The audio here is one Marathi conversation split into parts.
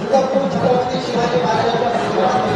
छत्रपती शिवाजी महाराजांच्या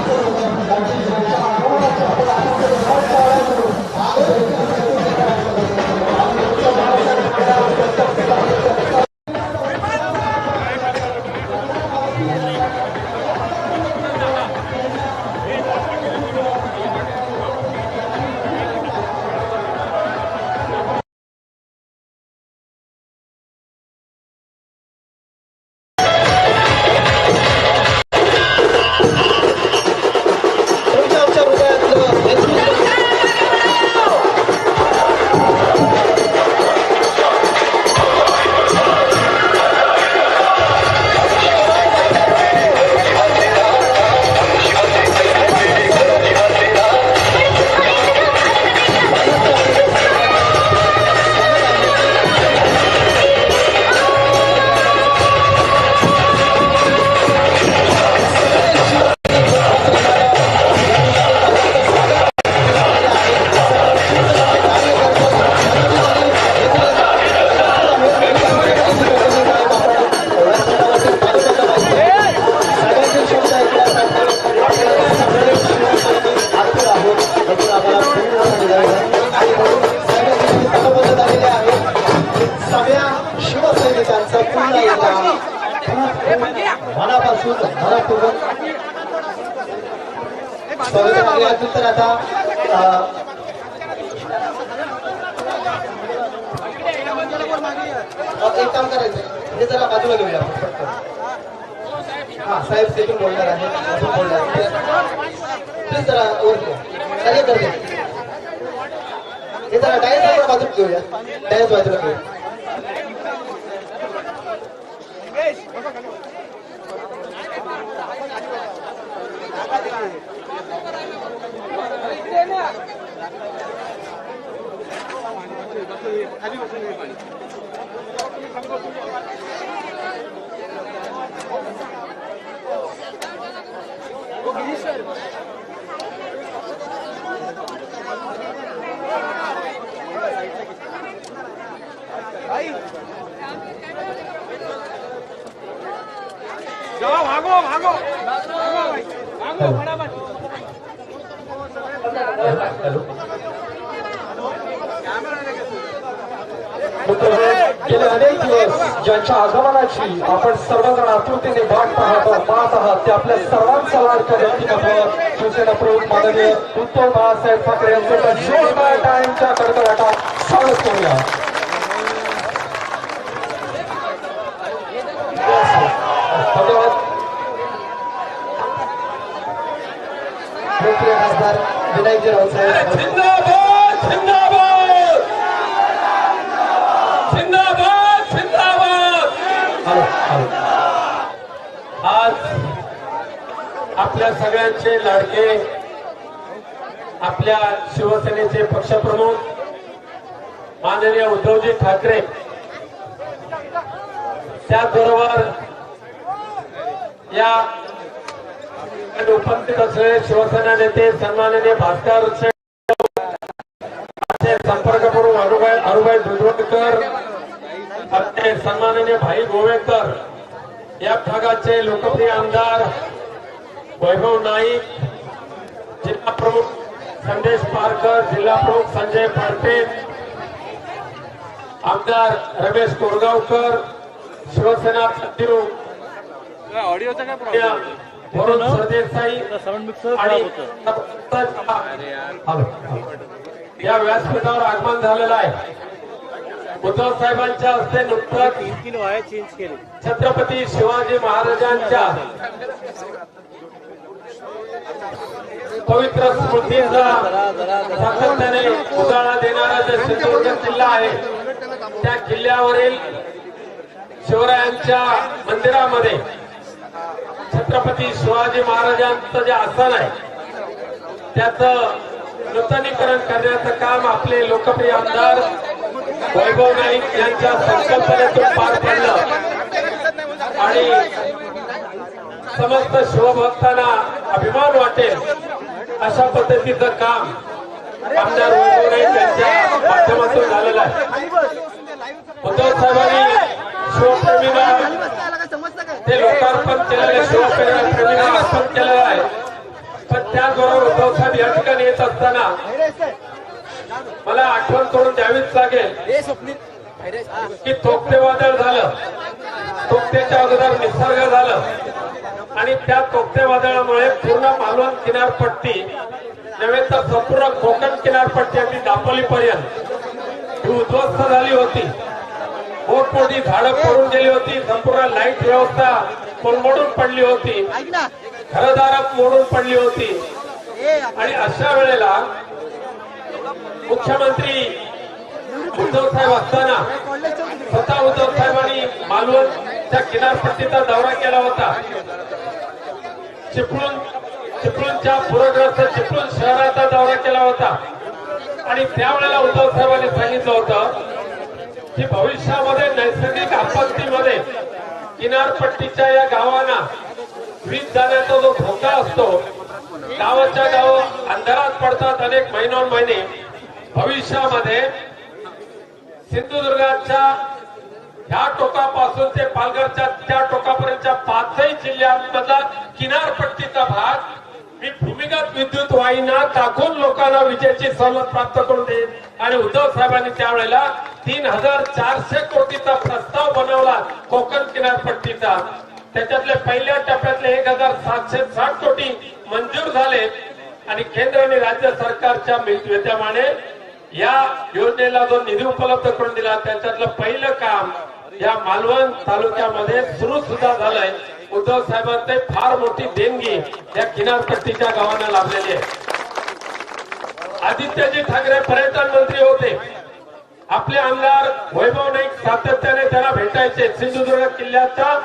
मनापासून मनपूर्वक तर आता एक काम करायचं हे जरा बाजूला घेऊया हा साहेब तिथून बोलणार आहे प्लीज जरा वर सगळे करते हे जरा डायस बाजूला घेऊया डायस बाजूला घेऊया जाओ भागो भागो भागो फटाफट गेले अनेक दिवस ज्यांच्या आगमनाची आपण सर्वजण आतुरतेने वाट पाहत आहात ते आपल्या सर्वांचा लाडका व्यक्तिमत्व शिवसेना प्रमुख माननीय उद्धव बाळासाहेब ठाकरे यांचे जोरदार टाळ्यांच्या कडकडाटात स्वागत करूया. धन्यवाद. खासदार विनायकजी रावसाहेब आज आपल्या सगळ्यांचे लाडके आपल्या शिवसेनेचे पक्षप्रमुख माननीय उद्धवजी ठाकरे त्याचबरोबर या उपस्थित असलेले शिवसेना नेते सन्माननीय भास्कर संपर्क प्रमुख अरुभाई दुधवडकर आपले सन्माननीय भाई गोवेकर या भागाचे लोकप्रिय आमदार वैभव नाईक जिल्हा प्रमुख संदेश पारकर जिल्हा प्रमुख संजय पारटे आमदार रमेश कोरगावकर शिवसेना सचिव ऑडिओचा काय problem Varun Sardesai sound mixer आणि या व्यासपीठावर आगमन झालेलं आहे. उद्धव साहेबांच्या हस्ते नुकतंच 3 किलो आहे चेंज केले. छत्रपती शिवाजी महाराजांच्या पवित्र स्मृतीचा सातत्याने उजाळा देणारा जो सिंधुदुर्ग किल्ला आहे त्या किल्ल्यावरील शिवरायांच्या मंदिरामध्ये छत्रपती शिवाजी महाराजांचं जे आसन आहे त्याचं नूतनीकरण करण्याचं काम आपले लोकप्रिय आमदार वैभव नाईक यांच्या संकल्पनेतून पार पडलं आणि समस्त शिवभक्तांना अभिमान वाटेल अशा पद्धतीचं काम आमदार वैभव नाईक यांच्या माध्यमातून झालेलं आहे. उद्धव साहेबांनी शिवप्रेमीला ते लोकार्पण केलेले शिवप्रेमीला अर्पण केलेलं आहे. पण त्याचबरोबर उद्धव साहेब या ठिकाणी येत असताना मला आठवण करून द्यावीच लागेल की तोक्ते वादळ झालं, तोक्तेच्या अगोदर निसर्ग झालं आणि त्या तोक्ते वादळामुळे पूर्ण मालवण किनारपट्टी नव्हे तर संपूर्ण कोकण किनारपट्टी अगदी दापोलीपर्यंत ही उद्ध्वस्त झाली होती. मोठमोठी झाडं पडून गेली होती, संपूर्ण लाईट व्यवस्था कोलमडून पडली होती, घरदार मोडून पडली होती. आणि अशा वेळेला मुख्यमंत्री उद्धव साहेब असताना स्वतः उद्धव साहेबांनी मालवणच्या किनारपट्टीचा दौरा केला होता. चिपळूणच्या पूरग्रस्त चिपळूण शहराचा दौरा केला होता आणि त्यावेळेला उद्धव साहेबांनी सांगितलं होतं की भविष्यामध्ये नैसर्गिक आपत्तीमध्ये किनारपट्टीच्या या गावांना वीज जाण्याचा जो धोका असतो, गावाच्या गाव अंधारात पडतात अनेक महिने. भविष्यामध्ये सिंधुदुर्गाच्या ह्या टोकापासून ते पालघरच्या त्या टोकापर्यंतच्या 5ही जिल्ह्यांमधला किनारपट्टीचा भाग मी भूमिगत विद्युत वाहिन्या टाकून लोकांना विजेची सवलत प्राप्त करून देईन. आणि उद्धव साहेबांनी त्यावेळेला 3400 कोटीचा प्रस्ताव बनवला कोकण किनारपट्टीचा. त्याच्यातले पहिल्या टप्प्यातले 1760 कोटी मंजूर झाले आणि केंद्र आणि राज्य सरकारच्या विद्यमाने या योजनेला जो निधी उपलब्ध करून दिला त्याच्यातलं पहिलं काम या मालवण तालुक्यामध्ये सुरू सुद्धा झालंय. उद्धव साहेबांचे फार मोठी देणगी या किनारपट्टीच्या गावांना लाभलेली आहे. आदित्यजी ठाकरे पर्यटन मंत्री होते. आपले आमदार वैभव नाईक सातत्याने त्यांना भेटायचे. सिंधुदुर्ग किल्ल्याचा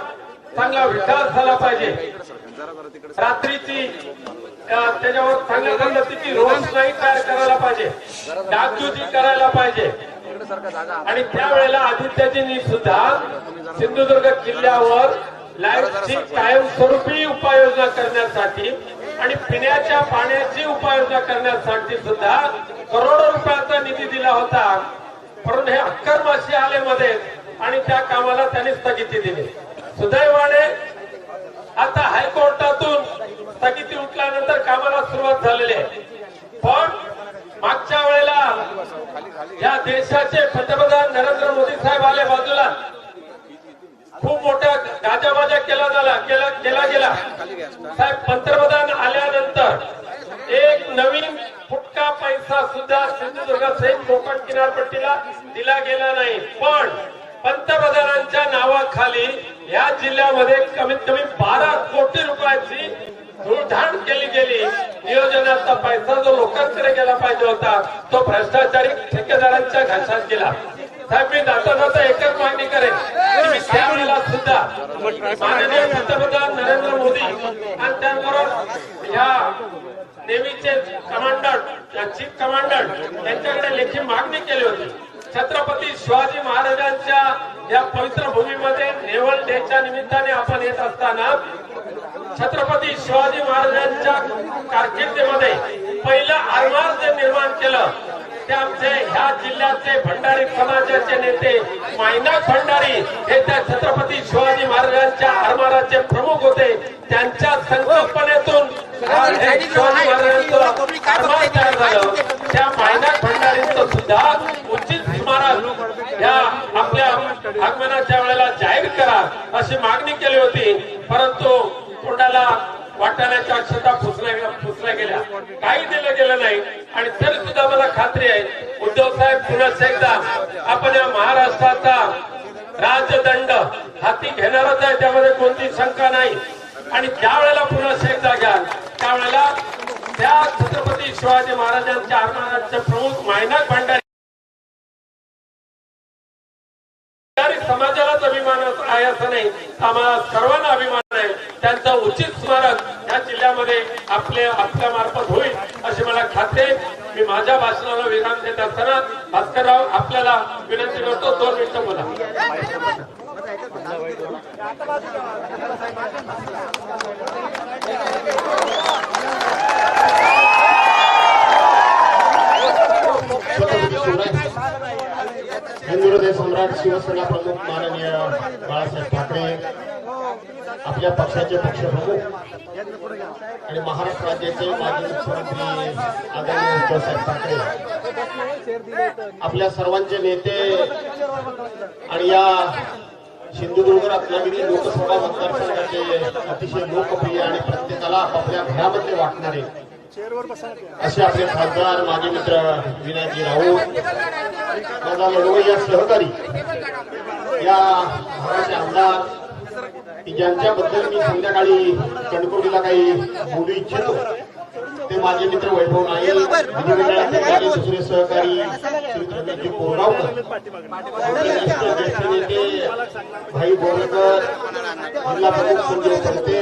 चांगला विकास झाला पाहिजे, रात्रीची त्याच्यावर चांगल्या पद्धतीची रोषणाई तयार करायला पाहिजे, डागडुजी करायला पाहिजे. आणि त्यावेळेला आदित्यजींनी सुद्धा सिंधुदुर्ग किल्ल्यावर लाईटची कायमस्वरूपी उपाययोजना करण्यासाठी आणि पिण्याच्या पाण्याची उपाययोजना करण्यासाठी सुद्धा करोडो रुपयाचा निधी दिला होता. परंतु हे अक्करमाशी आले मध्ये आणि त्या कामाला त्यांनी स्थगिती दिली. सुदैवाने आता हायकोर्टातून स्थगिती उठल्यानंतर कामाला सुरुवात झालेली आहे. पण मागच्या वेळेला या देशाचे पंतप्रधान नरेंद्र मोदी साहेब आले बाजूला, खूप मोठा गाजावाजा केला गेला. साहेब पंतप्रधान आल्यानंतर एक नवीन फुटका पैसा सुद्धा सिंधुदुर्गासहित कोकण किनारपट्टीला दिला गेला नाही. पण पंतप्रधानांच्या नावाखाली या जिल्ह्यामध्ये कमीत कमी 12 कोटी रुपयाची धूळधाण केली गेली. नियोजनाचा पैसा जो लोकांकडे गेला पाहिजे होता तो भ्रष्टाचारी ठेकेदारांच्या घशात गेला. साहेब मी जाता एकच मागणी करेन की त्यावेळेला सुद्धा माननीय पंतप्रधान नरेंद्र मोदी आणि त्याचबरोबर या नेव्हीचे कमांडर चीफ कमांडर यांच्याकडे लेखी मागणी केली होती. छत्रपती शिवाजी महाराजांच्या या पवित्र भूमीमध्ये नेव्हल डेच्या निमित्ताने आपण येत असताना छत्रपती शिवाजी महाराजांच्या कारकिर्दीमध्ये पहिलं आरमार जे निर्माण केलं ते आमचे ह्या जिल्ह्याचे भंडारी समाजाचे नेते मायनाक भंडारी हे त्या छत्रपती शिवाजी महाराजांच्या आरमाराचे प्रमुख होते. त्यांच्या संकल्पनेतून शिवाजी महाराजांचं आरमार तयार झालं. त्या मायनाक भंडारींचं सुद्धा उचित स्मारक या आपल्या आगमनाच्या वेळेला जाहीर करा अशी मागणी केली होती. परंतु तोंडाला वाटाण्याच्या अक्षता फुसल्या गेल्या, काही दिलं गेलं नाही. आणि तरी सुद्धा मला खात्री आहे उद्धव साहेब पुन्हा एकदा आपण या महाराष्ट्राचा राजदंड हाती घेणारच आहे, त्यामध्ये कोणती शंका नाही. आणि ज्या वेळेला पुन्हा एकदा घ्याल त्यावेळेला त्या छत्रपती शिवाजी महाराजांच्या आरमाराचे प्रमुख मायनाक भंडारी समाजालाच अभिमान आहे असं नाही, आम्हाला सर्वांना अभिमान आहे. त्यांचं उचित स्मारक या जिल्ह्यामध्ये आपल्या मार्फत होईल अशी मला खात्री आहे. मी माझ्या भाषणाला विराम देत असताना भास्करराव आपल्याला विनंती करतो 2 मिनिटं बोला. हिंदुहृदय सम्राट शिवसेना प्रमुख माननीय बाळासाहेब ठाकरे, आपल्या पक्षाचे पक्षप्रमुख आणि महाराष्ट्र राज्याचे माजी मुख्यमंत्री आदरणीय उद्धवसाहेब ठाकरे, आपल्या सर्वांचे नेते आणि या सिंधुदुर्ग रत्नागिरी लोकसभा मतदारसंघाचे अतिशय लोकप्रिय आणि प्रत्येकाला आपापल्या घरामध्ये वाटणारे असे आपले खासदार माजी मित्र विनायकजी राऊत, माझा लढवय्या सहकारी, या भागाचे आमदार की ज्यांच्याबद्दल मी संध्याकाळी कणकवलीला काही बोलू इच्छितो ते माझे मित्र वैभव नाईक, विधिमंडळाचे दुसरे सहकारी श्री रमेशजी कोरगावकर, ज्येष्ठ नेते भाई बोरकर, जिल्हा प्रमुख संजय पंते,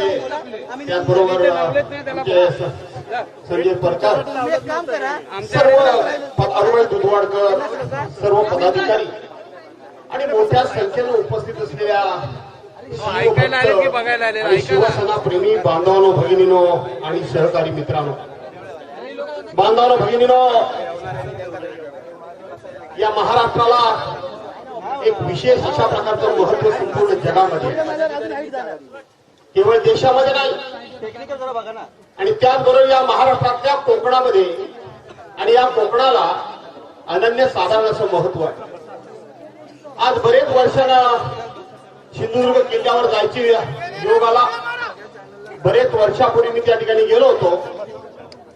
त्याचबरोबर आमचे संजय परकर, सर्व अरुण दुधवाडकर, सर्व पदाधिकारी आणि मोठ्या संख्येने उपस्थित असलेल्या शिवसेना प्रेमी बांधवांनो, भगिनीनो आणि सहकारी मित्रांनो, बांधवांनो, भगिनीनो, या महाराष्ट्राला एक विशेष अशा प्रकारचं महत्व संपूर्ण जगामध्ये, केवळ देशामध्ये नाही आणि त्याचबरोबर या महाराष्ट्रातल्या कोकणामध्ये आणि या कोकणाला अनन्य साधारण असं महत्व आहे. आज बरेच वर्षांना सिंधुदुर्ग किल्ल्यावर जायची योग आला. बरेच वर्षापूर्वी मी त्या ठिकाणी गेलो होतो,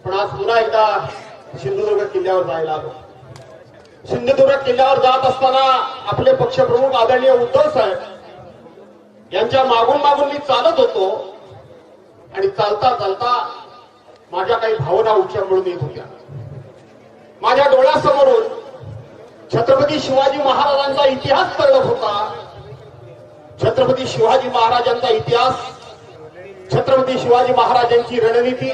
पण आज पुन्हा एकदा सिंधुदुर्ग किल्ल्यावर जायला आलो. सिंधुदुर्ग किल्ल्यावर जात असताना आपले पक्षप्रमुख आदरणीय उद्धव साहेब यांच्या मागून मागून मी चालत होतो आणि चालता चालता माझ्या काही भावना उच्चांबळून येत होत्या. माझ्या डोळ्यासमोरून छत्रपती शिवाजी महाराजांचा इतिहास तरळत होता. छत्रपती शिवाजी महाराजांचा इतिहास, छत्रपती शिवाजी महाराजांची रणनीती,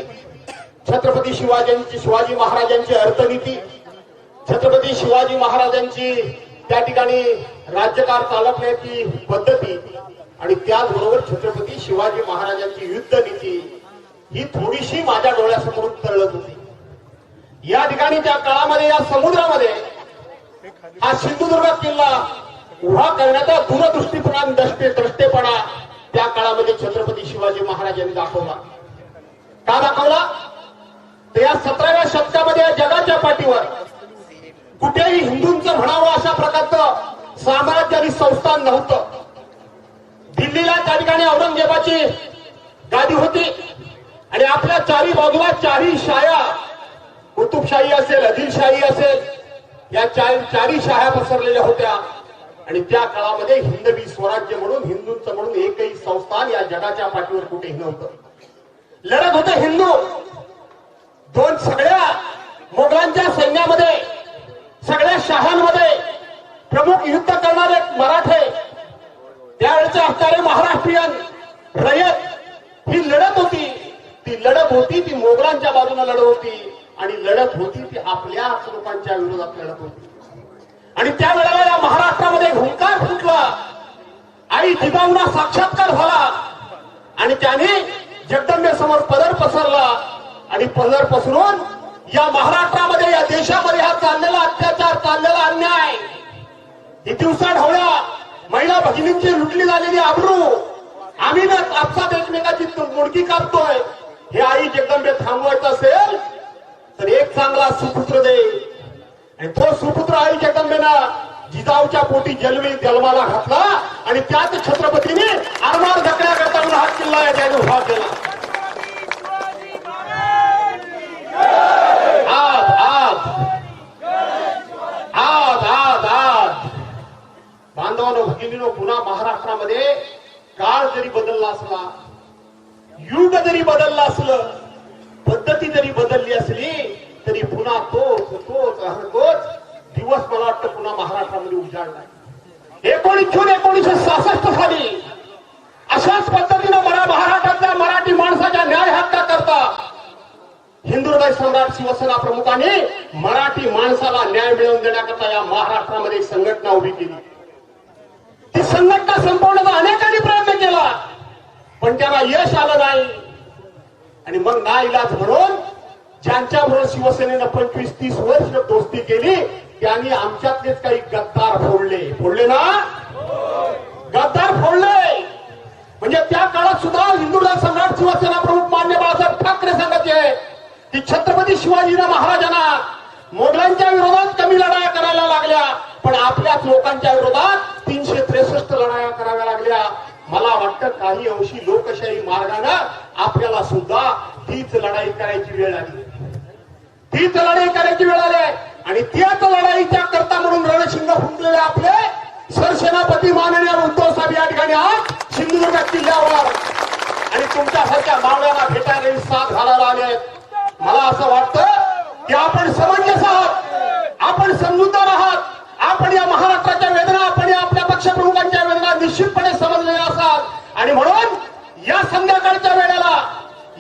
छत्रपती शिवाजी महाराजांची अर्थनीती, छत्रपती शिवाजी महाराजांची त्या ठिकाणी राज्यकार चालवण्याची पद्धती आणि त्याचबरोबर छत्रपती शिवाजी महाराजांची युद्ध नीती ही थोडीशी माझ्या डोळ्यासमोरून तरळत होती. या ठिकाणी त्या काळामध्ये या समुद्रामध्ये हा सिंधुदुर्ग किल्ला उभा करण्याचा दूरदृष्टीपणा, द्रष्टेपणा त्या काळामध्ये छत्रपती शिवाजी महाराजांनी दाखवला. का दाखवला? तर या 17व्या शतकामध्ये जगाच्या पाठीवर कुठेही हिंदूंचं म्हणावं अशा प्रकारचं साम्राज्य आणि संस्थान नव्हतं. दिल्लीला त्या ठिकाणी औरंगजेबाची गादी होती आणि आपल्या चारी बाजूला चारही शाया, कुतुबशाही असेल, आदिलशाही असेल, या चारही शाया पसरलेल्या होत्या आणि त्या काळामध्ये हिंदवी स्वराज्य म्हणून, हिंदूंचं म्हणून एकही संस्थान या जगाच्या पाठीवर कुठेही नव्हतं. लढत होते हिंदू. दोन सगळ्या मोगलांच्या सैन्यामध्ये, सगळ्या शाहांमध्ये प्रमुख युद्ध करणारे मराठे, त्यावेळेचे असणारे महाराष्ट्रीयन रयत, ही लढत होती. ती लढत होती ती मोगलांच्या बाजूने लढत होती आणि लढत होती ती आपल्याच लोकांच्या विरोधात लढत होती. आणि त्यावेळेला या महाराष्ट्रामध्ये हुंकार फुटला, आई जिजाऊंना साक्षात्कार झाला आणि त्याने जगदंबेसमोर पदर पसरला आणि पदर पसरून या महाराष्ट्रामध्ये, या देशामध्ये हा चाललेला अत्याचार, चाललेला अन्याय, ही दिवसा ढवळ्या महिला भगिनींची लुटली झालेली आबरू, आम्ही ना आपसात एकमेकाची मुडकी कापतोय, हे आई जगदंबे थांबवायचं असेल तर एक चांगला सुपुत्र दे. आणि तो सुपुत्र आई जगदंबेनं जिजाऊच्या पोटी जन्माला घातला आणि त्याच छत्रपतीने आरमार ढकल्या करता हा किल्ला या त्याने उभा केला. आज आज आज आज आज बांधवांनो, भगिनीनो, पुन्हा महाराष्ट्रामध्ये काळ जरी बदलला असला, युग जरी बदललं असलं, पद्धती जरी बदलली असली तरी पुन्हा तोच दिवस मला वाटतं पुन्हा महाराष्ट्रामध्ये उजाडला. 1966 साली अशाच पद्धतीनं महाराष्ट्रातल्या मराठी माणसाच्या न्याय हक्का करता हिंदुहृदय सम्राट शिवसेना प्रमुखांनी मराठी माणसाला न्याय मिळवून देण्याकरता या महाराष्ट्रामध्ये एक संघटना उभी केली. ती संघटना संपवण्याचा अनेकांनी प्रयत्न केला, पण त्याला यश आलं नाही. आणि मग नाईलाज म्हणून ज्यांच्याबरोबर शिवसेनेनं 25-30 वर्ष दोस्ती केली त्यांनी आमच्यातलेच काही गद्दार फोडले ना, गद्दार फोडले. म्हणजे त्या काळात सुद्धा हिंदुराज सम्राट शिवसेना प्रमुख मान्य बाळासाहेब ठाकरे सांगायचे की छत्रपती शिवाजी महाराजांना मोगलांच्या विरोधात कमी लढाया करायला लागल्या, पण आपल्याच लोकांच्या विरोधात 363 लढाया कराव्या लागल्या. मला वाटतं काही अंशी लोकशाही मार्गानं आपल्याला सुद्धा तीच लढाई करायची वेळ आली, तीच लढाई करायची वेळ आली आहे. आणि त्याच लढाईच्या करता म्हणून रणशिंग फुंकलेले आपले सरसेनापती माननीय उद्धव साहेब या ठिकाणी आज सिंधुदुर्ग किल्ल्यावर आणि तुमच्यासारख्या मावळ्यांना भेटायला साथ घालायला आले. मला असं वाटतं की आपण समंजस आहात, आपण समजूतदार आहात, आपण या महाराष्ट्राच्या वेदना, आपण या आपल्या पक्षप्रमुखांच्या वेदना निश्चितपणे समजलेल्या असाल. आणि म्हणून या संध्याकाळच्या वेळेला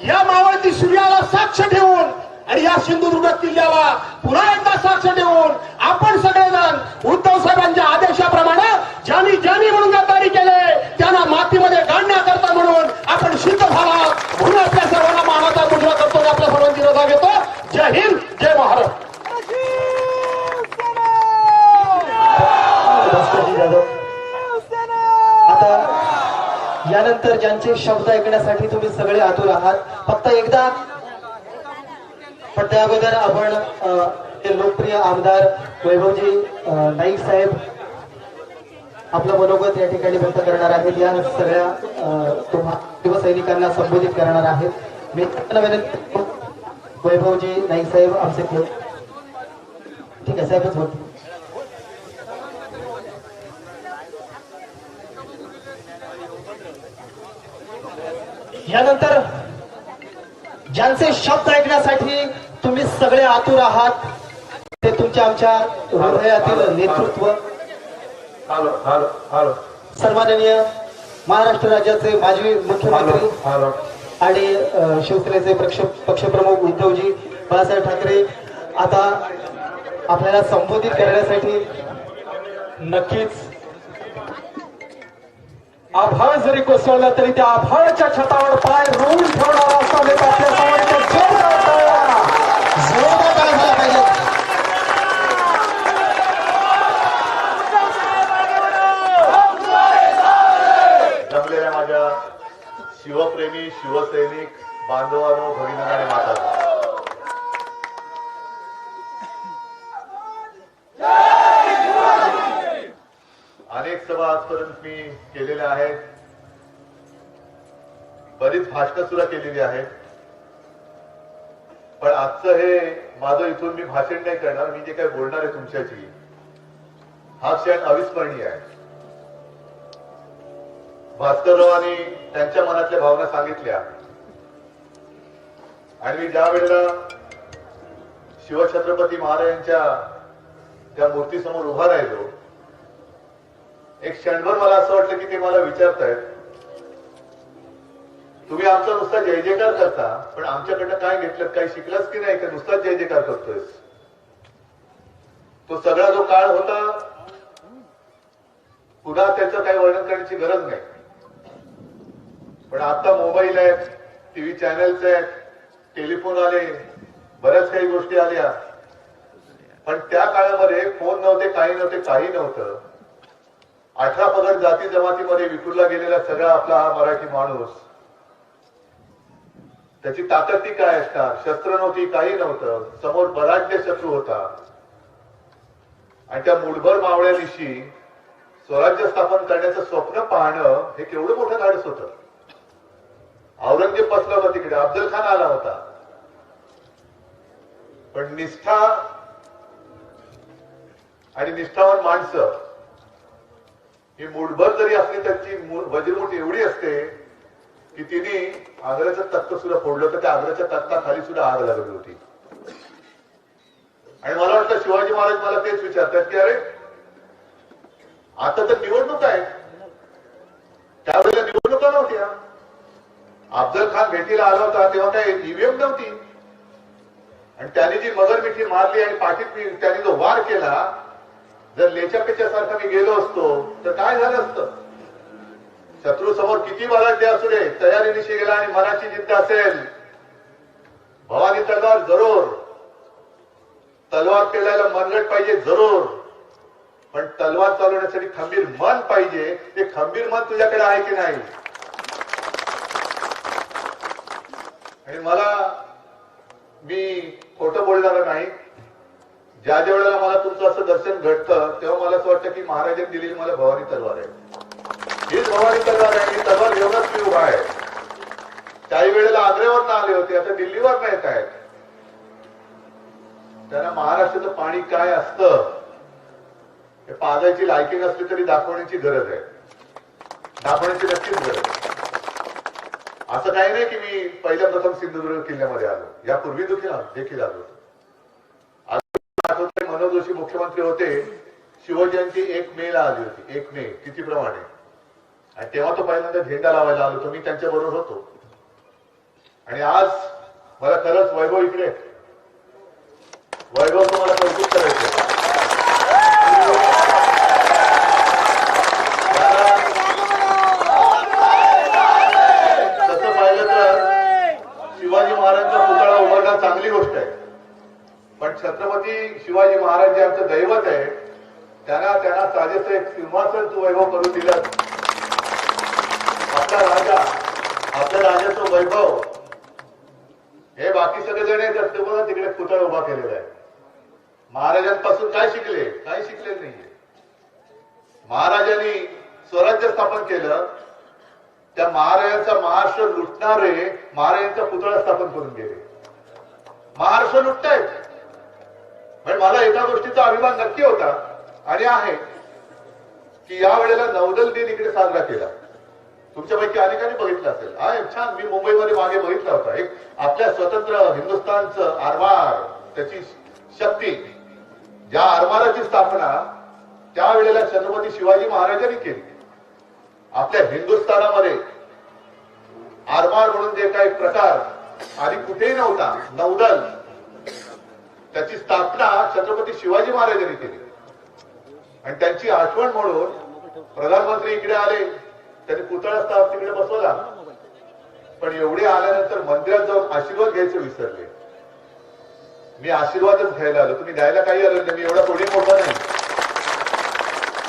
या मावळती सूर्याला साक्ष ठेवून आणि या सिंधुदुर्ग किल्ल्याला पुन्हा एकदा साक्ष ठेवून आपण सगळेजण उद्धव साहेबांच्या आदेशाप्रमाणे ज्यांनी म्हणून गद्दारी केले त्यांना मातीमध्ये गाडण्याकरता म्हणून आपण सिद्ध झाला. म्हणून आपल्या सर्वांना मानाचा मुजरा करतो आणि आपल्या सर्वांची रजा घेतो. जय हिंद, जय महाराष्ट्र. भास्करजी जाधव, आता यानंतर ज्यांचे शब्द ऐकण्यासाठी तुम्ही सगळे आतुर आहात, फक्त एकदा, पण त्या अगोदर आपण ते लोकप्रिय आमदार वैभवजी नाईक साहेब आपलं मनोगत या ठिकाणी व्यक्त करणार आहेत. या सगळ्या शिवसैनिकांना संबोधित करणार आहेत. मी त्यांना विनंती करतो, वैभवजी नाईक साहेब आमचे ठीक आहे साहेबच बोलतो. यानंतर ज्यांचे शब्द ऐकण्यासाठी तुम्ही सगळे आतुर आहात ते तुमच्या आमच्या हृदयातील नेतृत्व सन्माननीय महाराष्ट्र राज्याचे माजी मुख्यमंत्री आणि शिवसेनेचे पक्षप्रमुख उद्धवजी बाळासाहेब ठाकरे आता आपल्याला संबोधित करण्यासाठी नक्कीच आभाळ जरी कोसळला तरी त्या आभाळाच्या छतावर पाय रोवून ठेवणारा असा नेता आपल्या समाजाचा जोरदार टाळ्या झाला पाहिजे. जमलेल्या माझ्या शिवप्रेमी शिवसैनिक बांधवांनो, भगिनी आणि माता, अनेक सभा आजपर्यंत मी केलेल्या आहेत, बरीच भाषणं सुद्धा केलेली आहेत. पण आजचं हे माझं इथून मी भाषण नाही करणार, मी जे काही बोलणार आहे तुमच्याशी, हा क्षण अविस्मरणीय आहे. भास्कररावांनी त्यांच्या मनातल्या भावना सांगितल्या आणि मी ज्या वेळेला शिवछत्रपती महाराजांच्या त्या मूर्तीसमोर उभा राहिलो, एक क्षणभर मला असं वाटलं की ते मला विचारतायत, तुम्ही आमचा नुसता जय जयकार करता, पण आमच्याकडनं काय घेतलं, काही शिकलास की नाही, का नुसताच जय जयकार करतोयस. तो सगळा जो काळ होता पुन्हा त्याचं काही वर्णन करण्याची गरज नाही. पण आता मोबाईल आहेत, टीव्ही चॅनल्स आहेत, टेलिफोन आले, बऱ्याच काही गोष्टी आल्या. पण त्या काळामध्ये फोन नव्हते, काही नव्हते, काही नव्हतं. 18 पगड जाती जमातीमध्ये विखुरला गेलेला सगळा आपला हा मराठी माणूस, त्याची ताकद ती काय असणार, शस्त्र नव्हती, काही नव्हतं, समोर बलाढ्य शत्रू होता. आणि त्या मुठभर मावळ्यानिशी स्वराज्य स्थापन करण्याचं स्वप्न पाहणं हे केवढं मोठं धाडस होतं. औरंगजेब बसला होता तिकडे, अफजल खान आला होता, पण निष्ठा आणि निष्ठावान माणसं ही मुठभर जरी असली त्यांची वज्रमुठ एवढी असते की तिने आग्र्याचं तख्त सुद्धा फोडलं, तर त्या आग्र्याच्या तख्ताखाली सुद्धा आग लागली होती. आणि मला वाटतं शिवाजी महाराज मला तेच विचारतात की अरे आता तर निवडणूक आहे, त्यावेळेला निवडणुका नव्हत्या. अफजल खान भेटीला आला होता तेव्हा काय ईव्हीएम नव्हती, आणि त्याने जी मगरमिठी मारली आणि पाठीत त्याने जो वार केला, जर लेच्यापेच्यासारखा मी गेलो असतो तर काय झालं असतं. शत्रू समोर किती बलाढ्य असू दे, तयारीनिशी गेला आणि मनाची जिद्द असेल, भवानी तलवार जरूर. तलवार पेलायला मनगट पाहिजे जरूर, पण तलवार चालवण्यासाठी खंबीर मन पाहिजे. ते खंबीर मन तुझ्याकडे आहे की नाही? आणि मी खोटं बोलणार नाही. ज्या ज्या वेळेला मला तुमचं असं दर्शन घडतं तेव्हा मला असं वाटतं की महाराजांनी दिलेली मला भवानी तलवार आहे. हीच भवानी तलवार आहे. ही तलवार घेऊनच मी उभा आहे. त्याही वेळेला आग्र्यावर आले होते, आता दिल्लीवर येत आहेत. त्यांना महाराष्ट्राचं पाणी काय असतं हे पाजायची लायकी नसली तरी दाखवण्याची गरज आहे. दाखवण्याची नक्कीच गरज आहे. असं काही नाही की मी पहिल्या प्रथम सिंधुदुर्ग किल्ल्यामध्ये आलो, यापूर्वी देखील आलो. आठवते मनोज जोशी मुख्यमंत्री होते, शिवजयंती 1 मे ला आली होती. 1 मे तिथीप्रमाणे. आणि तेव्हा तो पहिल्यांदा झेंडा लावायला आलो होतो. मी त्यांच्या बरोबर होतो. आणि आज मला खरंच वैभव इकडे, वैभव तुम्हाला कौतुक करायचं. तसं पाहिलं तर शिवाजी महाराजांचा पुतळा उभारणं चांगली गोष्ट आहे, पण छत्रपती शिवाजी महाराज जे आमचं दैवत आहे त्यांना साजेसं एक सिंहासन तू वैभव करून दिलं. आपल्या राजाचं वैभव हे बाकी सगळे जण येतात ते बघा तिकडे पुतळा उभा केलेला आहे. महाराजांपासून काय शिकले? काही शिकले नाहीये. महाराजांनी स्वराज्य स्थापन केलं, त्या महाराजांचा महाराष्ट्र लुटणारे महाराजांचा पुतळा स्थापन करून गेले. महाराष्ट्र लुटतायत. पण मला एका गोष्टीचा अभिमान नक्की होता आणि आहे की या वेळेला नौदल दिन इकडे साजरा केला. तुमच्यापैकी अनेकांनी बघितलं असेल. आहे छान. मी मुंबईमध्ये मागे बघितला होता. एक आपल्या स्वतंत्र हिंदुस्थानचं आरमार, त्याची शक्ती, ज्या आरमाराची स्थापना त्यावेळेला छत्रपती शिवाजी महाराजांनी केली. आपल्या हिंदुस्थानामध्ये आरमार म्हणून जे काही प्रकार आधी कुठेही नव्हता, नौदल, त्याची स्थापना छत्रपती शिवाजी महाराजांनी केली. आणि त्यांची आठवण म्हणून प्रधानमंत्री इकडे आले, त्यांनी पुतळा स्थाप तिकडे बसवला. पण एवढे आल्यानंतर मंदिरात जाऊन आशीर्वाद घ्यायचे विसरले. मी आशीर्वादच घ्यायला आलो, तुम्ही द्यायला काही आलो नाही. मी एवढा कोणी मोठा नाही.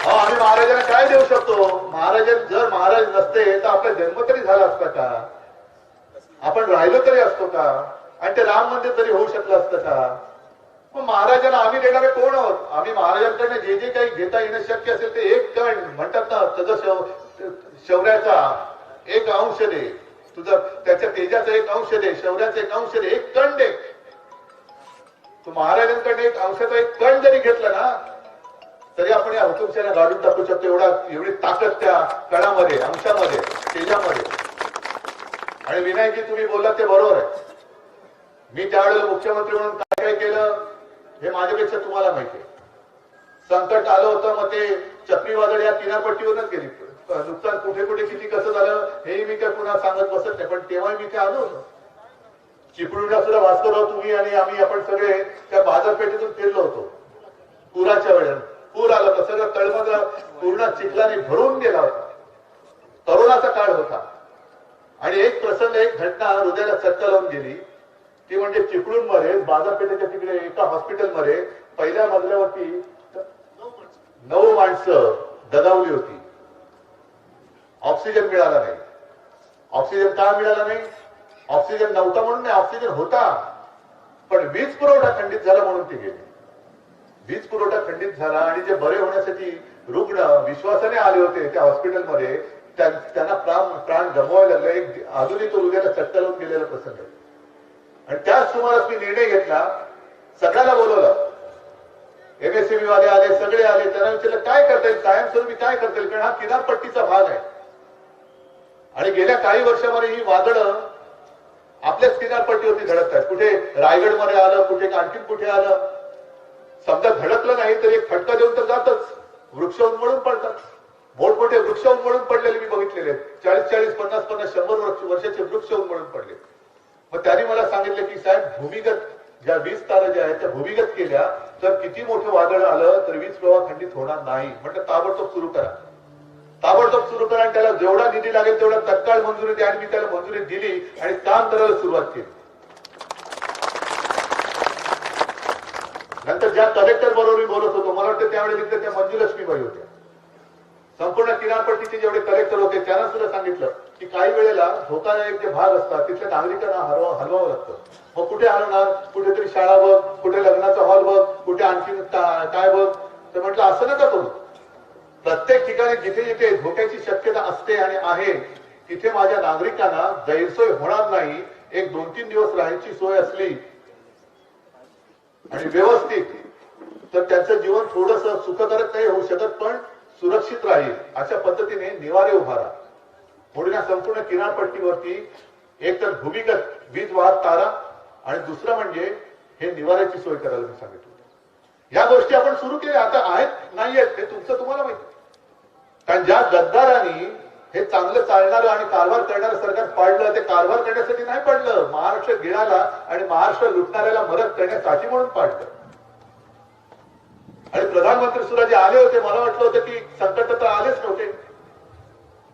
आम्ही महाराजांना काय देऊ शकतो? जर महाराज नसते तर आपला जन्म तरी झाला असता का? आपण राहिलो तरी असतो का? आणि ते राम मंदिर तरी होऊ शकलं असतं का? मग महाराजांना आम्ही देणारे कोण आहोत? आम्ही महाराजांकडनं जे जे काही घेता येणं शक्य असेल ते एक कण म्हणतात ना, त्याचा शौर्याचा एक अंश दे, तुझं त्याच्या तेजाचा एक अंश दे, शौर्याचा एक अंश दे, एक कण दे. तू महाराजांकडे एक अंशाचा एक कण जरी घेतला ना तरी आपण या हुकुमशाहीला गाडून टाकू शकतो. एवढी ताकद त्या कणामध्ये, अंशामध्ये, तेजामध्ये. आणि विनायकजी तुम्ही बोललात ते बरोबर आहे. मी त्यावेळेला मुख्यमंत्री म्हणून काय काय केलं हे माझ्यापेक्षा तुम्हाला माहिती आहे. संकट आलं होतं, मग ते चक्रीवादळ या किनारपट्टीवरच गेली. नुकसान कुठे कुठे किती कसं झालं हेही मी काय पुन्हा सांगत बसत नाही. पण तेव्हा मी काय आलो होतो चिपळूणला सुद्धा, भास्करराव तुम्ही आणि आपण सगळे त्या बाजारपेठेतून फिरलो होतो. पुराच्या वेळेला पूर आला होता, सगळं तळमळ पूर्ण चिखलाने भरून गेला होता. तरुणाचा काळ होता. आणि एक प्रसंग, एक घटना हृदयाला चटका लावून गेली. ती म्हणजे चिपळूणमध्ये बाजारपेठेच्या तिकडे एका हॉस्पिटलमध्ये पहिल्या मजल्यावरती 9 माणसं दगावली होती. ऑक्सिजन मिळाला नाही. ऑक्सिजन का मिळाला नाही? ऑक्सिजन नव्हता म्हणून नाही, ऑक्सिजन होता, पण वीज पुरवठा खंडित झाला म्हणून ते गेले. वीज पुरवठा खंडित झाला आणि जे बरे होण्यासाठी रुग्ण विश्वासाने आले होते त्या हॉस्पिटलमध्ये, त्यांना प्राण गमवायला लागले. एक अजूनही तो हृदयाला चटका लावून गेलेला प्रसंग आहे. आणि त्याच सुमारास मी निर्णय घेतला, सगळ्याला बोलवलं, MSME वाले आले, सगळे आले. त्यांना विचारलं काय करता येईल, कायमस्वरूपी काय करता येईल, कारण हा किनारपट्टीचा भाग आहे. आणि गेल्या काही वर्षामध्ये ही वादळं आपल्याच किनारपट्टीवरती धडकत आहेत. कुठे रायगडमध्ये आलं, कुठे आणखीन कुठे आलं. समजा धडकलं नाही तरी एक फटका देऊन तर जातच. वृक्ष उन्मळून पडतात. मोठमोठे वृक्ष उन्मळून पडलेले मी बघितलेले आहेत. 40-40, 50-50, 100 वर्षाचे वृक्ष उन्मळून पडले. मग त्यांनी मला सांगितलं की साहेब, भूमिगत ज्या वीज तारा ज्या आहेत त्या भूमिगत केल्या तर किती मोठं वादळ आलं तर वीज प्रवाह खंडित होणार नाही. म्हटलं ताबडतोब सुरू करा, ताबडतोब सुरू करा. आणि त्याला जेवढा निधी लागेल तेवढा तत्काळ मंजुरी द्या. आणि मी त्याला मंजुरी दिली आणि काम करायला सुरुवात केली. नंतर ज्या कलेक्टर बरोबर मी बोलत होतो, मला वाटतं त्यावेळी तिथे त्या मंजुलक्ष्मीबाई होत्या. संपूर्ण किनारपट्टीचे जेवढे कलेक्टर होते त्यांना सुद्धा सांगितलं की काही वेळेला धोकादायक जे भाग असतात तिथल्या नागरिकांना हलवावं लागतं. मग कुठे हलवणार, कुठेतरी शाळा बघ, कुठे लग्नाचा हॉल बघ, कुठे आणखी काय बघ. तर म्हटलं असं नका करू. प्रत्येक ठिकाणी जिथे जिथे धोक्याची शक्यता असते आणि आहे तिथे माझ्या नागरिकांना गैरसोय होणार नाही. एक 2-3 दिवस राहायची सोय असली आणि व्यवस्थित तर त्यांचं जीवन थोडस सुखकारक नाही होऊ शकत पण सुरक्षित राहील अशा पद्धतीने निवारे उभारा. म्हणून या संपूर्ण किनारपट्टीवरती एक तर भूमिगत वीज वाहक तारा आणि दुसरं म्हणजे हे निवाऱ्याची सोय करायला मी सांगितलं. या गोष्टी आपण सुरू केल्या, आता आहेत नाही आहेत हे तुमचं तुम्हाला माहिती. कारण ज्या गद्दारांनी हे चांगलं चालणारं आणि कारभार करणारं सरकार पाडलं, ते कारभार करण्यासाठी नाही पाडलं, महाराष्ट्र गिळाला आणि महाराष्ट्र लुटणाऱ्याला मदत करण्यासाठी म्हणून पाडलं. आणि प्रधानमंत्री सुद्धा जे आले होते, मला वाटलं होतं की संकट तर आलेच नव्हते.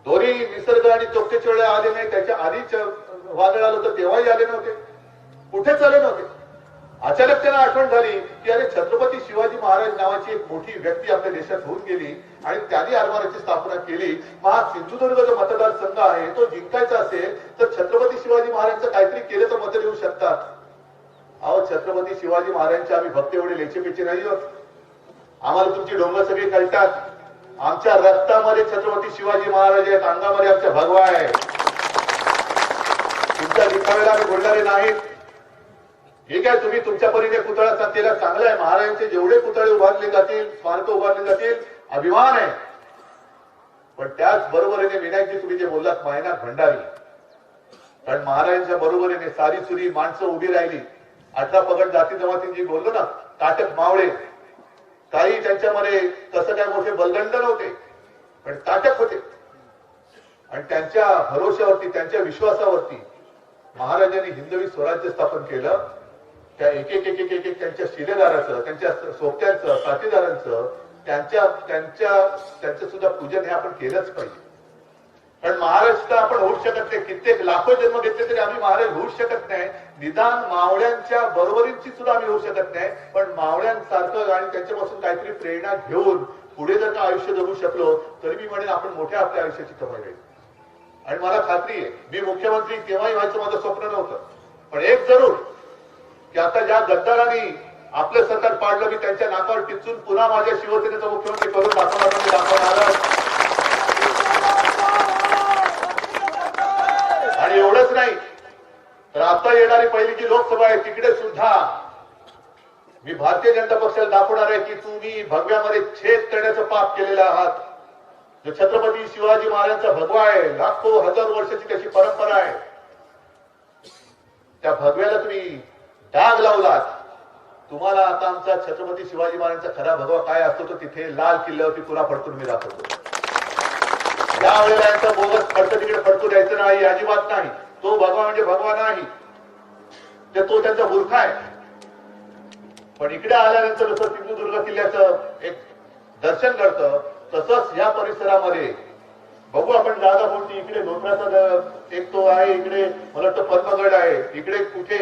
दोन्ही निसर्ग आणि चोक्तेच्या वेळेला आले नाही, त्याच्या आधीच वादळ आलं होतं तेव्हाही आले नव्हते, कुठेच आले नव्हते. अचानक त्यांना आठवण झाली की अरे छत्रपती शिवाजी महाराज नावाची एक मोठी व्यक्ती आपल्या देशात होऊन गेली आणि त्यांनी आरमाराची स्थापना केली. मग हा सिंधुदुर्ग जो मतदारसंघ आहे तो जिंकायचा असेल तर छत्रपती शिवाजी महाराजांचं काहीतरी केलं तर मतं देऊ शकतात. अहो छत्रपती शिवाजी महाराजांचे आम्ही भक्त एवढे लेचेपेचे नाही आहोत. आम्हाला तुमची डोंगर सगळी कळतात. आमच्या रक्तामध्ये छत्रपती शिवाजी महाराज आहेत, अंगामध्ये आमच्या भगवा आहे. तुमच्या दिखाव्याला आम्ही बोलणारे नाहीत. ठीक आहे, तुम्ही तुमच्या परीने पुतळा केला, चांगलं आहे. महाराजांचे जेवढे पुतळे उभारले जातील, स्मारक उभारले जातील, अभिमान आहे. पण त्याच बरोबरीने विनायकजी तुम्ही जे बोललात मायनाक भंडारी, कारण महाराजांच्या बरोबरीने सारी सुरी माणसं उभी राहिली. 18 पगड जाती जमातींची बोललो ना, ताटक मावळे, काही त्यांच्यामध्ये तसं काय मोठे बलदंड नव्हते पण ताटक होते. आणि त्यांच्या भरोश्यावरती, त्यांच्या विश्वासावरती महाराजांनी हिंदवी स्वराज्य स्थापन केलं. त्या एक एक एक एक एक त्यांच्या शिलेदाराचं, त्यांच्या सोबत्यांचं, साथीदारांचं, त्यांचं सुद्धा पूजन हे आपण केलंच पाहिजे. कारण महाराष्ट्र आपण होऊ शकत नाही. कित्येक लाखो जन्म घेतले तरी आम्ही महाराज होऊ शकत नाही. निदान मावळ्यांच्या बरोबरीची सुद्धा आम्ही होऊ शकत नाही. पण मावळ्यांसारखं आणि त्यांच्यापासून काहीतरी प्रेरणा घेऊन पुढे जर का आयुष्य जगू शकलो तरी मी म्हणेन आपण मोठ्या आपल्या आयुष्याची कमाई राहील. आणि मला खात्री आहे मी मुख्यमंत्री केव्हाही व्हायचं माझं स्वप्न नव्हतं. पण एक जरूर की आता ज्या गद्दारांनी आपलं सरकार पाडलं मी त्यांच्या नाकावर टिचून पुन्हा माझ्या शिवसेनेचा मुख्यमंत्री करून दाखवणार. आणि एवढंच नाही तर आता येणारी पहिली जी लोकसभा आहे तिकडे सुद्धा मी भारतीय जनता पक्षाला दाखवणार आहे की तुम्ही भगव्यामध्ये छेद करण्याचं पाप केलेलं आहात. जो छत्रपती शिवाजी महाराजांचा भगवा आहे, लाखो हजारो वर्षाची त्याची परंपरा आहे, त्या भगव्याला तुम्ही डाग लावलात. तुम्हाला आता आमचा छत्रपती शिवाजी महाराजांचा खरा भगवा काय असतो तो तिथे लाल किल्ल्यावरती पुन्हा फडकून मी दाखवतो. यावेळेला यांचा बोगस फडकं तिकडे फडकू द्यायचं नाही, अजिबात नाही. तो भगवा म्हणजे भगवा नाही, तो त्यांचा मूर्ख आहे. पण इकडे आल्यानंतर जसं सिंधुदुर्ग किल्ल्याचं एक दर्शन घडतं तसंच या परिसरामध्ये बघू आपण जागा कोणती. इकडे धोत्राचा एक तो आहे, इकडे मला वाटतं पद्मगड आहे, इकडे कुठे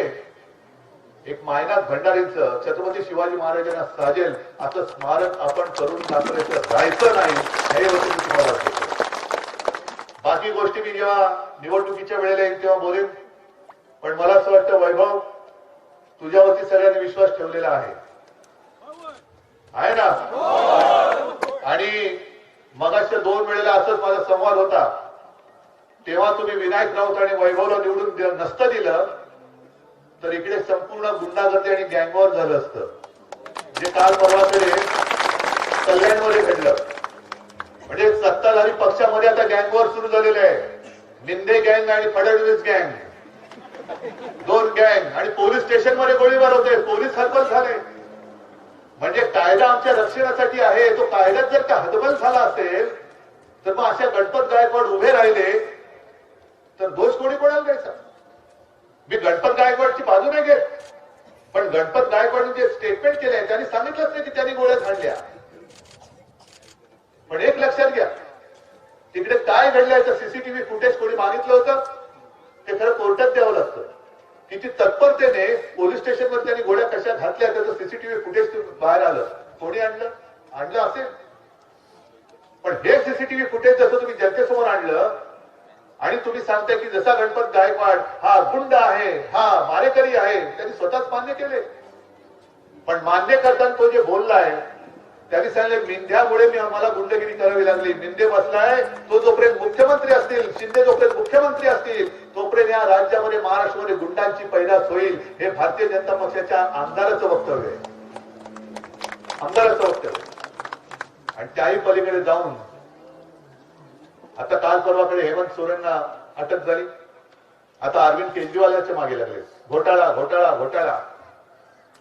एक मायनाक भंडारींचं छत्रपती शिवाजी महाराजांना साजेल असं स्मारक आपण करून दाखवायचं राहायचं नाही हे वचन मी तुम्हाला देतो. बाकी गोष्टी मी जेव्हा निवडणुकीच्या वेळेला येईल तेव्हा बोलेन. पण मला असं वाटतं वैभव तुझ्यावरती सगळ्यांनी विश्वास ठेवलेला आहे ना. आणि मगाच्या 2 वेळेला असंच माझा संवाद होता. तेव्हा तुम्ही विनायक राऊत आणि वैभवला निवडून नसतं दिलं तर इकडे संपूर्ण गुंडागर्दी आणि गँगवॉर झालं असतं, जे काल परवाकडे कल्याणमध्ये घडलं. म्हणजे सत्ताधारी पक्षामध्ये आता गँगवॉर सुरू झालेले आहे. मिंदे गँग आणि फडणवीस गँग, 2 गँग. आणि पोलीस स्टेशनमध्ये गोळीबार होते, पोलीस हतबल झाले. म्हणजे कायदा आमच्या रक्षणासाठी आहे, तो कायद्यात जर का हतबल झाला असेल तर मग अशा गणपत गायकवाड उभे राहिले तर दोष कोणाला द्यायचा. मी गणपत गायकवाडची बाजू नाही घेत, पण गणपत गायकवाडने जे स्टेटमेंट केलंय त्यांनी सांगितलंच नाही की त्यांनी गोळ्या झाडल्या. पण एक लक्षात घ्या, तिकडे काय घडलं याचं सीसीटीव्ही फुटेज कोणी मागितलं होतं ते खरं कोर्टात द्यावं लागतं. किती तत्परतेने पोलीस स्टेशनवर त्यांनी गोळ्या कशा घातल्या त्याचं सीसीटीव्ही फुटेज बाहेर आलं. कोणी आणलं असेल. पण हे सीसीटीव्ही फुटेज जसं तुम्ही जनतेसमोर आणलं आणि तुम्ही सांगताय की जसा गणपत गायकवाड हा गुंड आहे, हा मारेकरी आहे, त्यांनी स्वतःच मान्य केले. पण मान्य करताना तो जे बोललाय त्यांनी सांगितलं मिंध्यामुळे मला गुंडगिरी करावी लागली. मिंदे बसलाय तो जोपर्यंत मुख्यमंत्री असतील, शिंदे जोपर्यंत मुख्यमंत्री असतील तोपर्यंत या राज्यामध्ये महाराष्ट्रामध्ये गुंडांची पैदास होईल. हे भारतीय जनता पक्षाच्या आमदाराचं वक्तव्य आहे. आमदाराचं वक्तव्य. आणि त्याही पलीकडे जाऊन आता काल परवाकडे हेमंत सोरेनला अटक झाली. आता अरविंद केजरीवालांच्या मागे लागले. घोटाळा घोटाळा घोटाळा.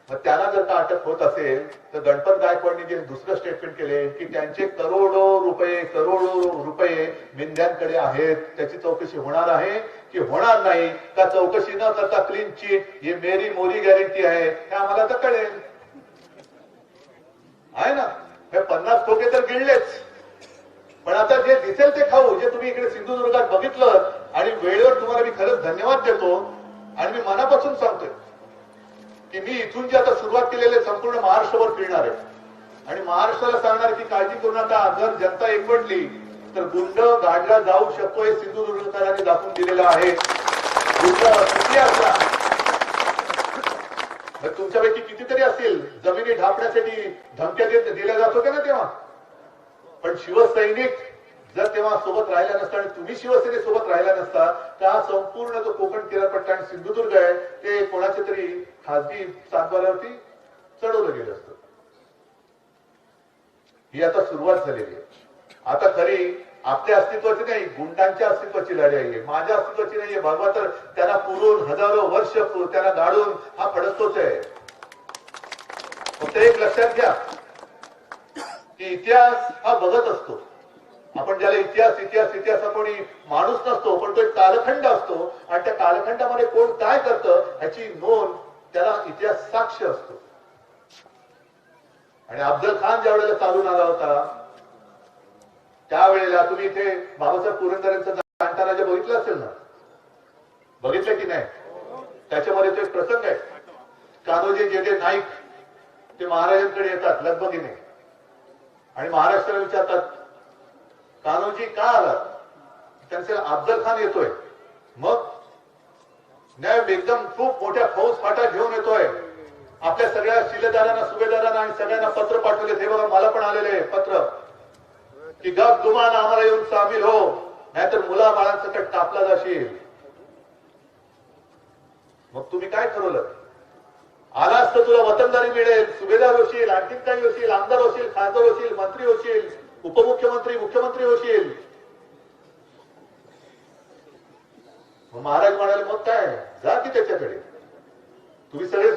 मग त्यांना जर का अटक होत असेल तर गणपत गायकवाडनी जे दुसरं स्टेटमेंट केले की त्यांचे करोडो रुपये मिंद्यांकडे आहेत, त्याची चौकशी होणार आहे की होणार नाही का चौकशी न करता क्लीन चिट ही मेरी मोरी गॅरंटी आहे हे आम्हाला तर कळेल. आहे ना. हे 50 खोके तर गिळलेच. पण आता जे दिसेल ते खाऊ. जे तुम्ही इकडे सिंधुदुर्गात बघितलं आणि वेळेवर तुम्हाला मी खरंच धन्यवाद देतो आणि मी मनापासून सांगतोय की मी इथून जे आता सुरुवात केलेले संपूर्ण महाराष्ट्रभर फिरणार आहे आणि महाराष्ट्राला सांगणार की काळजी करू नका. जर जनता एकवटली तर गुंड गाडला जाऊ शकतो हे सिंधुदुर्गकरांनी दाखवून दिलेलं आहे. गुंड किती असला तुमच्यापैकी कितीतरी असतील जमिनी ढापण्यासाठी धमक्या दिल्या जात होत्या ना तेव्हा. पण शिवसैनिक जर तेव्हा सोबत राहिला नसता आणि तुम्ही शिवसेनेसोबत राहिला नसता तर हा संपूर्ण जो कोकण किनारपट्टा आणि सिंधुदुर्ग आहे ते कोणाच्या तरी खासगी सातबाऱ्यावरती चढवलं गेलं असतं. ही आता सुरुवात झालेली आहे. आता खरी आपल्या अस्तित्वाची नाही गुंडांच्या अस्तित्वाची लढाई आहे. माझ्या अस्तित्वाची नाहीये. भगवा तर त्यांना पुरून हजारो वर्ष त्यांना गाडून हा फडकतोच आहे. फक्त एक लक्षात घ्या की इतिहास हा बघत असतो. आपण ज्याला इतिहास कोणी माणूस नसतो पण तो एक कालखंड असतो आणि त्या कालखंडामध्ये कोण काय करतं ह्याची नोंद त्याला इतिहास साक्ष असतो. आणि अफजल खान ज्या वेळेला चालून आला होता त्यावेळेला तुम्ही इथे बाबासाहेब पुरंदरेंचं जाणता राजा बघितलं असेल ना. बघितलं की नाही. त्याच्यामध्ये तो एक प्रसंग आहे. कान्होजी जे नाईक ते महाराजांकडे येतात लगबगीने आणि महाराष्ट्राला विचारतात कान्होजी का आला. त्यांचे अफजल खान येतोय. मग नाही एकदम खूप मोठ्या फौज फाटा घेऊन येतोय. आपल्या सगळ्या शिलेदारांना सुभेदारांना आणि सगळ्यांना पत्र पाठवले. हे बघा मला पण आलेले पत्र की गप गुमान आम्हाला येऊन सामील हो नाहीतर मुला बाळांसकट कापला जाशील. मग तुम्ही काय ठरवलं. आलास तर तुला वतनदारी मिळेल, सुभेदार होशील, आणखीन काही होशील, आमदार होशील, खासदार होशील, मंत्री होशील, उपमुख्यमंत्री मुख्यमंत्री होशील. महाराज म्हणाले मग काय जा की त्याच्याकडे. तुम्ही सगळे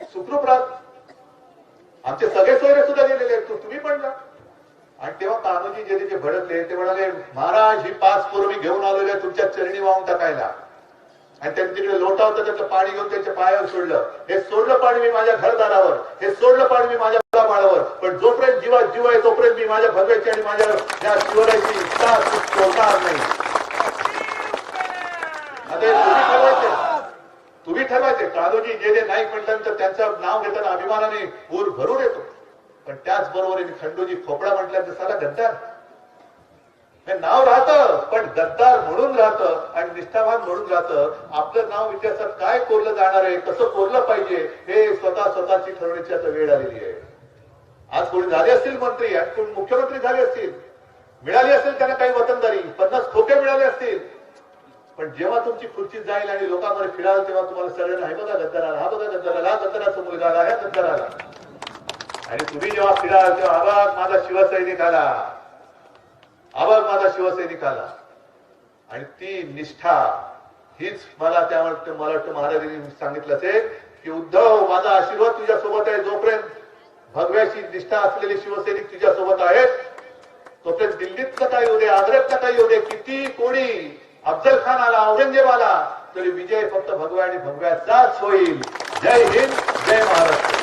सुखरूप राहत. आमचे सगळे सोयरे सुद्धा गेलेले आहेत तुम्ही पण जा. आणि तेव्हा कान्होजी जे भडकले ते म्हणाले महाराज ही 5 पोरं मी घेऊन आलेले तुमच्या चरणी वाहून टाकायला. आणि त्यांनी तिकडे लोटा होता त्याचं पाणी घेऊन त्यांच्या पायावर सोडलं. हे सोडलं पाणी मी माझ्या घरदारावर, हे सोडलं पाणी मी माझ्या मुलाबाळावर. पण जोपर्यंत जीवात जीव आहे तोपर्यंत मी माझ्या भगव्याची आणि माझ्या या शिवरायाची साथ सोडणार नाही. आता तुम्ही ठरवायचे. कान्होजी जे नाईक म्हटल्यानंतर त्यांचं नाव घेताना अभिमानाने ऊर भरून येतो. पण त्याचबरोबर खंडोजी खोपडा म्हटल्यानंतर साला गद्दार हे नाव राहतं पण गद्दार म्हणून राहतं आणि निष्ठावान म्हणून राहतं. आपलं नाव इतिहासात काय कोरलं जाणार आहे, कसं कोरलं पाहिजे हे स्वतःची ठरवण्याची आता वेळ आलेली आहे. आज कोणी झाले असतील मंत्री आणि कोणी मुख्यमंत्री झाले असतील, मिळाली असेल त्यांना काही वतनदारी, 50 खोके मिळाले असतील. पण जेव्हा तुमची खुर्ची जाईल आणि लोकांमध्ये फिराल तेव्हा तुम्हाला सगळ्यांना हे बघा गद्दाराला, हा बघा गद्दाराला, हा गद्दाराचा मुलगा आला, ह्या गद्दाराला. आणि तुम्ही जेव्हा फिराल तेव्हा आवाज माझा शिवसैनिक आला, आवाज माझा शिवसैनिक आला. आणि ती निष्ठा हीच मला त्यामुळे मला वाटतं महाराजांनी सांगितलं असेल की उद्धव माझा आशीर्वाद तुझ्या सोबत आहे. जोपर्यंत भगव्याची निष्ठा असलेले शिवसैनिक तुझ्या सोबत आहेत तोपर्यंत दिल्लीतलं काही येऊ दे, आग्र्यातलं काही येऊ दे, किती कोणी अफजल खान आला, औरंगजेब आला तरी विजय फक्त भगव्या आणि भगव्याचाच होईल. जय हिंद, जय महाराष्ट्र.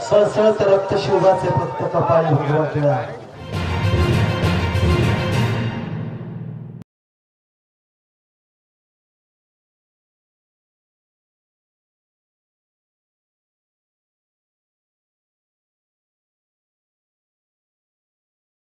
सळसळत रक्त शिवबाचे फक्त कपाळी भगवा